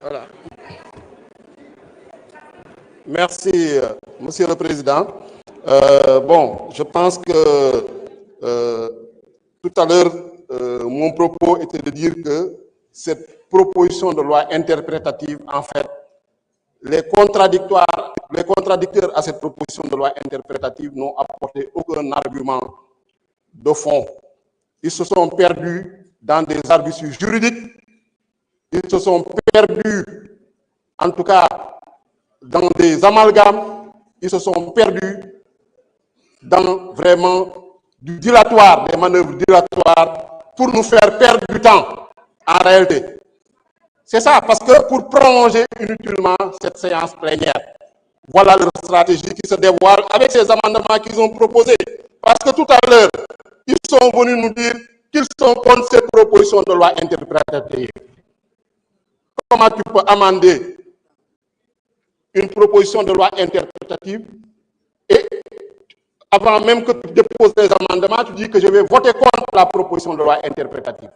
Voilà. Merci, Monsieur le Président. Bon, je pense que tout à l'heure, mon propos était de dire que cette proposition de loi interprétative, en fait, les contradicteurs à cette proposition de loi interprétative n'ont apporté aucun argument de fond. Ils se sont perdus dans des arbitrages juridiques, ils se sont perdus, en tout cas, dans des amalgames, ils se sont perdus dans vraiment du dilatoire, des manœuvres dilatoires pour nous faire perdre du temps, en réalité. C'est ça, parce que pour prolonger inutilement cette séance plénière, voilà leur stratégie qui se dévoile avec ces amendements qu'ils ont proposés. Parce que tout à l'heure, ils sont venus nous dire qu'ils sont contre cette proposition de loi interprétative. Comment tu peux amender une proposition de loi interprétative et avant même que tu déposes les amendements, tu dis que je vais voter contre la proposition de loi interprétative.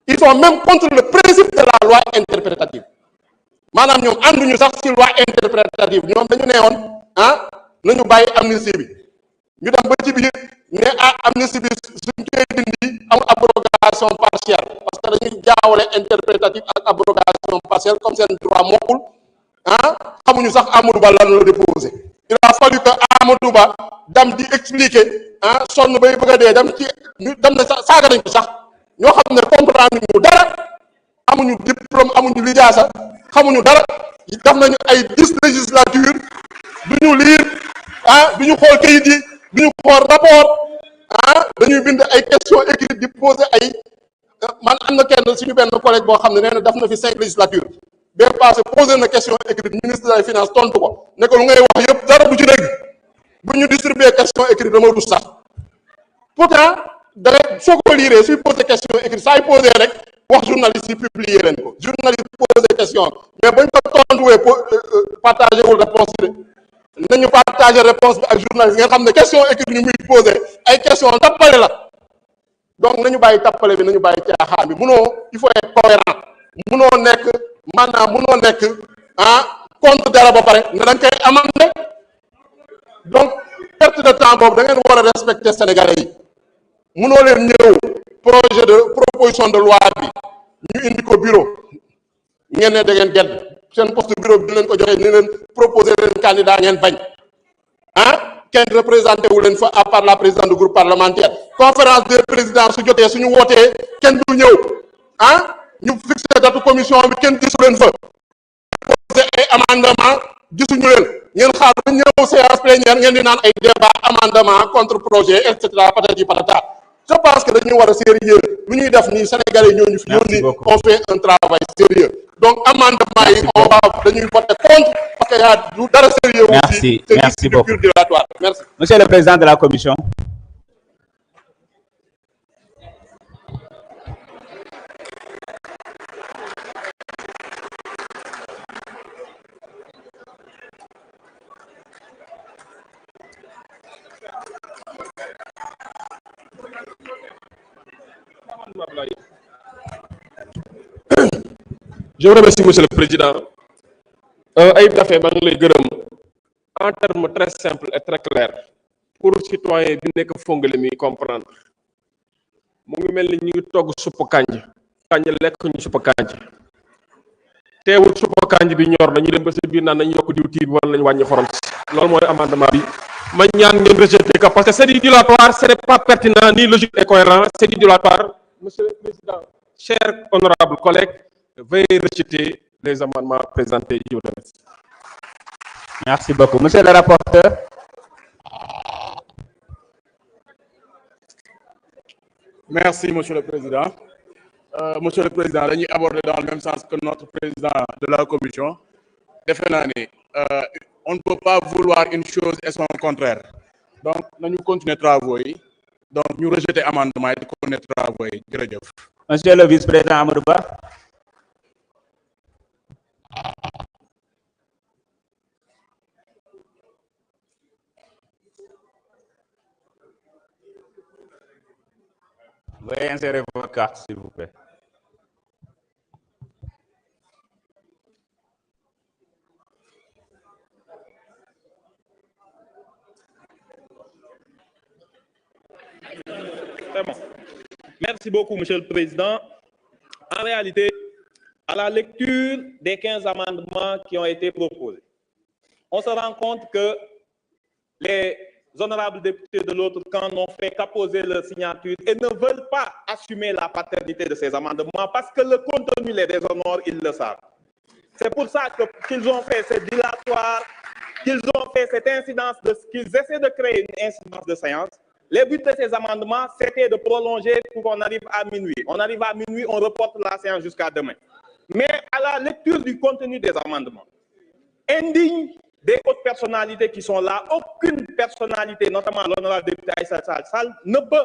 Ils sont même contre le principe de la loi interprétative. Maanaam ñoom ànduñu sax ci loi interprétative ñoom dañu ne woon nañu bàyyi amnistie bi ñu dem ba ci biir ne amnistie bi suñ koy dindi amul abrogation partielle parce que dañuy jaawale interprétative ak abrogation partielle comme seen droit mokkul xamuñu sax Amadou Ba lan la déposé. Il a fallu que Amadou Ba dam di expliquer sonn bay bëgg a dee dem ci ñu dem na sax saaga nañ ko sax ñoo xam ne comprendre ñu dara amuñu diplôme amuñu lijaasa xamuñu dara def nañu ay 10 législature duñu lire duñu xool kayit yi duñu xool rapport dañuy bind ay questions écrites di poser ay man am na kenn suñu benn collègue boo xam ne nee na def na fi 5 législature bee passé posé na question écrite ministre des finances tontu ko ne ko lu ngay wax yëpp dara du ci dégg bu ñu distribuer question écrite dama rus sax pourtant da soo ko lire suy posé question écrite saa yu posé rek wax journaliste yi publier leen ko journaliste posé question mais bañ ko tontuwee partagé wul réponse bi nañu partagé réponse bi ak journaliste nga xam ne question écrite ñu muy posé ay question tappale la donc nañu bàyyi tappale bi nañu bàyyi caaxaan bi munoo il faut être cohérent munoo nekk contre dara ba pare ne da nga koy amandé donc perte de temps boobu da ngeen war a respecter sénégalais yi munoo leen ñëw projet de proposition de loi bi ñu indi ko bureau ngeen ne da ngeen gedd seen poste bureau bi di leen ko joxe ni leen proposer leen candidat ngeen bañ kenn représenté wu leen fa à part la présidente du groupe parlementaire conférence des présidents su jotee suñu wootee kenn du ñëw ñu fixé datu commission bi kenn gisu leen fa posé ay amendement gisuñu leen ngeen xaar ba ñëw séance plénière ngeen di naan ay débat amendement contre projet et cetera patati patata. Je pense que dañu war a sérieux lu ñuy def nii Sénégalais ñoo ñu fi yónni on fait un travail sérieux donc amendement yi on va dañuy voter contre parce que y a du dara sérieux aussi. Merci beaucoup. Merci. Monsieur le Président de la Commission. Je vous remercie, Monsieur le Président. Ayib Daffé maa ngi lay gërëm en termes très simples et très clairs pour citoyen bi nekk Fongolemi mi comprendre mu ngi mel ni ñu ngi togg suppu kànj lekk ñu suppu kànj teewul suppu kànj bi ñor nañu dem ba sa biir naan nañu yokk diwtiir bi wala nañu wàññi xorom si loolu mooy amendement bi ma ñaan ngeen rejeter ko parce que c'est du dilatoire, ce n'est pas pertinent ni logique et cohérent, c'est du dilatoire. Monsieur le Président, chers honorables collègues, veuillez rejeter les amendements présentés. Je vous remercie. Merci beaucoup. Monsieur le rapporteur. Merci, Monsieur le Président. Monsieur le Président, dañuy aborder dans le même sens que notre président de la commission. Defe naa ni on ne peut pas vouloir une chose et son contraire. Donc, nañu continuer travaux yi. Donc, ñu rejeter amendement yi, continuer travaux yi. Jërëjëf. Monsieur le vice-président Amadou Ba. Veuillez insérer votre carte, s'il vous plaît. C'est bon. Merci beaucoup, Monsieur le Président. En réalité, à la lecture des 15 amendements qui ont été proposés, on se rend compte que les honorables députés de l'autre camp n'ont fait qu'apposer leur signature et ne veulent pas assumer la paternité de ces amendements parce que le contenu les déshonore, ils le savent. C'est pour ça qu'ils ont fait ce dilatoire, qu'ils ont fait cette incidence, qu'ils essaient de créer une incidence de séance. Le but de ces amendements, c'était de prolonger pour qu'on arrive à minuit. On arrive à minuit, on reporte la séance jusqu'à demain. Mais à la lecture du contenu des amendements, indigne des hautes personnalités qui sont là, aucune personnalité, notamment l'honorable député Aïssa Sall, ne peut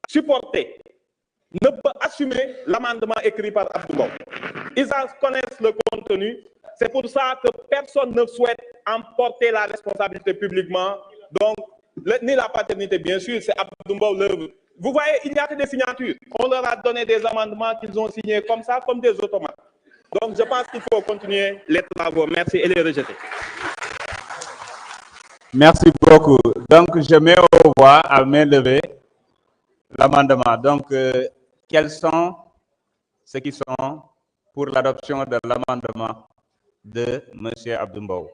supporter, ne peut assumer l'amendement écrit par Abdou Mbow. Ils en connaissent le contenu, c'est pour ça que personne ne souhaite emporter la responsabilité publiquement, donc ni la paternité bien sûr, c'est Abdou Mbow l'œuvre. Vous voyez, il n'y a que des signatures. On leur a donné des amendements qu'ils ont signés comme ça, comme des automates. Donc je pense qu'il faut continuer les travaux. Merci et les rejeter. Merci beaucoup. Donc, je mets au voix à main levée l'amendement. Donc, quels sont ceux qui sont pour l'adoption de l'amendement de M. Abdou Mbow?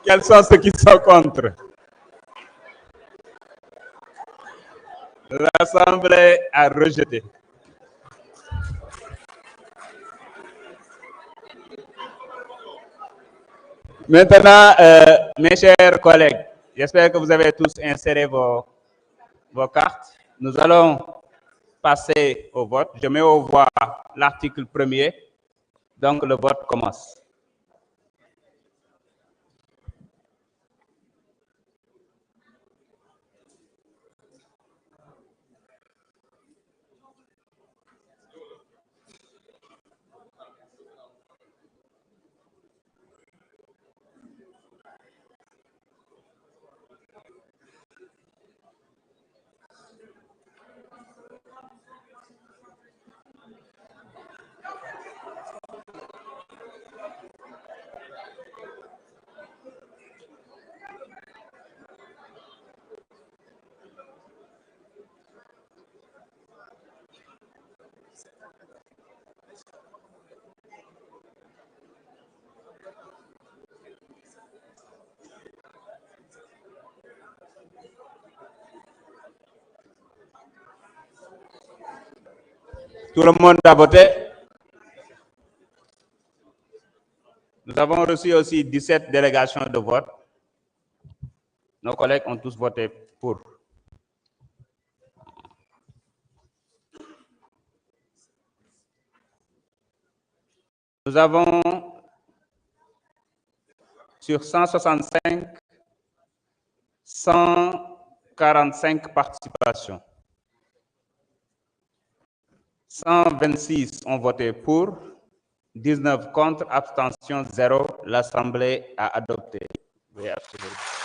Quels sont ceux qui sont contre? L'Assemblée a rejeté. Maintenant, mes chers collègues, j'espère que vous avez tous inséré vos cartes. Nous allons passer au vote. Je mets au voix l'article 1er. Donc, le vote commence. Tout le monde a voté. Nous avons reçu aussi 17 délégations de vote. Nos collègues ont tous voté pour. Nous avons sur 165, 145 participations. 126 ont voté pour, 19 contre, abstention 0. L'Assemblée a adopté. Oui, absolument.